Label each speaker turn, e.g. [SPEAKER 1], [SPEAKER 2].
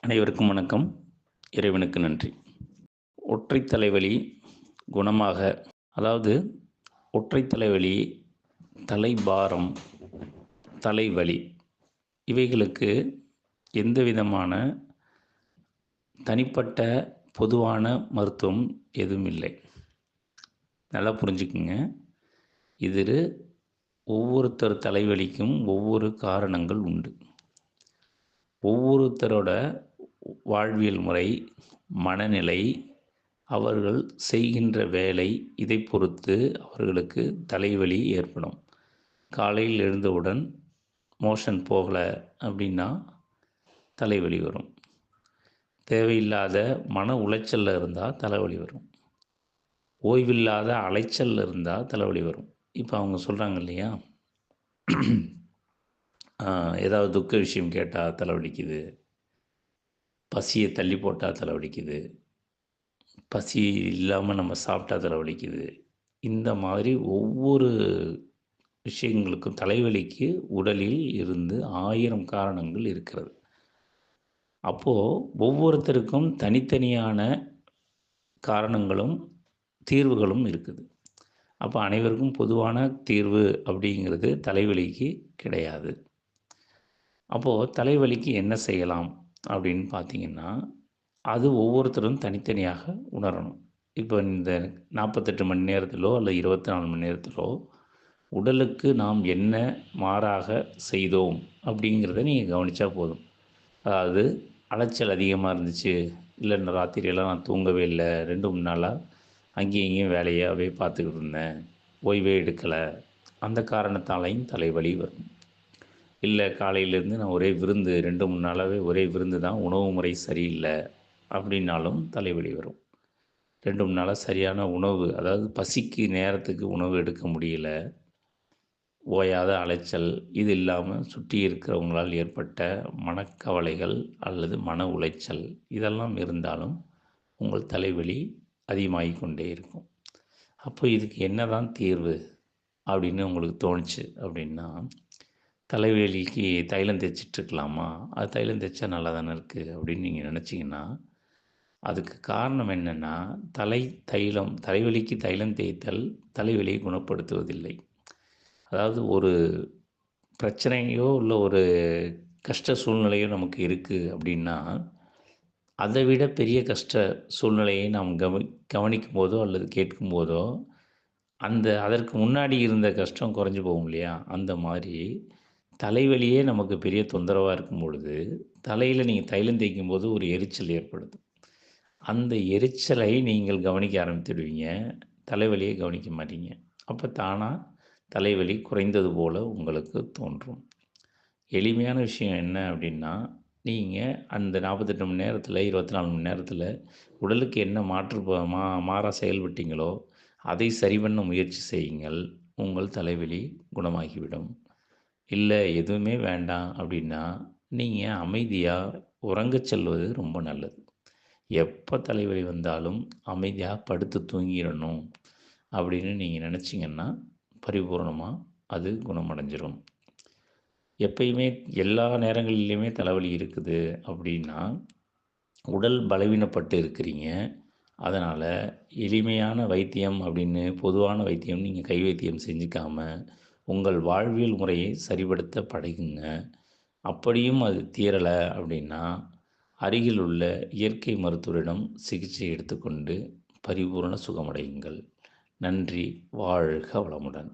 [SPEAKER 1] அனைவருக்கும் வணக்கம். இறைவனுக்கு நன்றி. ஒற்றை தலைவலி குணமாக அதாவது ஒற்றை தலைவலி, தலைபாரம், தலைவலி இவைகளுக்கு எந்த விதமான தனிப்பட்ட பொதுவான மருத்துவம் எதுவும் இல்லை. நல்லா புரிஞ்சுக்குங்க. இது ஒவ்வொருத்தர் தலைவலிக்கும் ஒவ்வொரு காரணங்கள் உண்டு. ஒவ்வொருத்தரோட வாழ்வியல் முறை, மனநிலை, அவர்கள் செய்கின்ற வேலை இதை பொறுத்து அவர்களுக்கு தலைவலி ஏற்படும். காலையில் எழுந்தவுடன் மோஷன் போகலை அப்படின்னா தலைவலி வரும். தேவையில்லாத மன உளைச்சலில் இருந்தால் தலைவலி வரும். ஓய்வில்லாத அலைச்சலில் இருந்தால் தலைவலி வரும். இப்போ அவங்க சொல்கிறாங்க இல்லையா, ஏதாவது துக்க விஷயம் கேட்டால் தலைவலிக்குது, பசியை தள்ளி போட்டால் தலைவலிக்குது, பசி இல்லாமல் நம்ம சாப்பிட்டா தலைவலிக்குது. இந்த மாதிரி ஒவ்வொரு விஷயங்களுக்கும் தலைவலிக்கு உடலில் இருந்து 1000 காரணங்கள் இருக்கிறது. அப்போது ஒவ்வொருத்தருக்கும் தனித்தனியான காரணங்களும் தீர்வுகளும் இருக்குது. அப்போ அனைவருக்கும் பொதுவான தீர்வு அப்படிங்கிறது தலைவலிக்கு கிடையாது. அப்போது தலைவலிக்கு என்ன செய்யலாம் அப்படின்னு பார்த்தீங்கன்னா, அது ஒவ்வொருத்தரும் தனித்தனியாக உணரணும். இப்போ இந்த 48 மணி நேரத்திலோ அல்லது 24 மணி நேரத்திலோ உடலுக்கு நாம் என்ன மாறாக செய்தோம் அப்படிங்கிறத நீங்கள் கவனித்தா போதும். அதாவது அலைச்சல் அதிகமாக இருந்துச்சு, இல்லை இந்த ராத்திரியெல்லாம் நான் தூங்கவே இல்லை, 2-3 நாளாக அங்கேயும் இங்கேயும் வேலையாகவே பார்த்துக்கிட்டு இருந்தேன், ஓய்வே எடுக்கலை, அந்த காரணத்தாலையும் தலைவலி வரும். இல்லை காலையிலேருந்து நான் ஒரே விருந்து, 2-3 நாளாகவே ஒரே விருந்து தான், உணவு முறை சரியில்லை அப்படின்னாலும் தலைவலி வரும். 2-3 நாளாக சரியான உணவு, அதாவது பசிக்கு நேரத்துக்கு உணவு எடுக்க முடியல, ஓயாத அலைச்சல், இது இல்லாமல் சுற்றி இருக்கிறவங்களால் ஏற்பட்ட மனக்கவலைகள் அல்லது மன உளைச்சல் இதெல்லாம் இருந்தாலும் உங்கள் தலைவலி அதிகமாகி கொண்டே இருக்கும். அப்போ இதுக்கு என்ன தான் தீர்வு அப்படின்னு உங்களுக்கு தோணுச்சு அப்படின்னா, தலைவலிக்கு தைலம் தேய்ச்சிட்ருக்கலாமா, அது தைலம் தேய்ச்சா நல்லா தானே இருக்குது அப்படின்னு நீங்கள் நினச்சிங்கன்னா, அதுக்கு காரணம் என்னென்னா, தலைவலிக்கு தைலம் தேய்த்தல் தலைவலியை குணப்படுத்துவதில்லை. அதாவது ஒரு பிரச்சனையோ இல்லை ஒரு கஷ்ட சூழ்நிலையோ நமக்கு இருக்குது அப்படின்னா, அதை விட பெரிய கஷ்ட சூழ்நிலையை நாம் கவனிக்கும் போதோ அல்லது கேட்கும் போதோ அதற்கு முன்னாடி இருந்த கஷ்டம் குறைஞ்சி போகும் இல்லையா? அந்த மாதிரி தலைவலியே நமக்கு பெரிய தொந்தரவாக இருக்கும் பொழுது, தலையில் நீங்கள் தைலம் தேய்க்கும்போது ஒரு எரிச்சல் ஏற்படுது. அந்த எரிச்சலை நீங்கள் கவனிக்க ஆரம்பித்துடுவீங்க, தலைவலியை கவனிக்க மாட்டீங்க. அப்போ தானாக தலைவலி குறைந்தது போல் உங்களுக்கு தோன்றும். எளிமையான விஷயம் என்ன அப்படின்னா, நீங்கள் அந்த 48 மணி நேரத்தில் 24 மணி நேரத்தில் உடலுக்கு என்ன மாறாக செயல்பட்டீங்களோ அதை சரி பண்ண முயற்சி செய்யுங்கள். உங்கள் தலைவலி குணமாகிவிடும். இல்லை எதுவுமே வேண்டாம் அப்படின்னா, நீங்கள் அமைதியாக உறங்கச் செல்வது ரொம்ப நல்லது. எப்போ தலைவலி வந்தாலும் அமைதியாக படுத்து தூங்கிடணும் அப்படின்னு நீங்கள் நினச்சிங்கன்னா, பரிபூர்ணமாக அது குணமடைஞ்சிரும். எப்பயுமே எல்லா நேரங்களிலையுமே தலைவலி இருக்குது அப்படின்னா, உடல் பலவீனப்பட்டு இருக்கிறீங்க. அதனால் எளிமையான வைத்தியம் அப்படின்னு பொதுவான வைத்தியம் நீங்கள் கை வைத்தியம் செஞ்சுக்காம, உங்கள் வாழ்வியல் முறையை சரிப்படுத்த பழகுங்க. அப்படியும் அது தீரலை அப்படின்னா, அருகில் உள்ள இயற்கை மருத்துவரிடம் சிகிச்சை எடுத்துக்கொண்டு பரிபூரண சுகமடையுங்கள். நன்றி. வாழ்க வளமுடன்.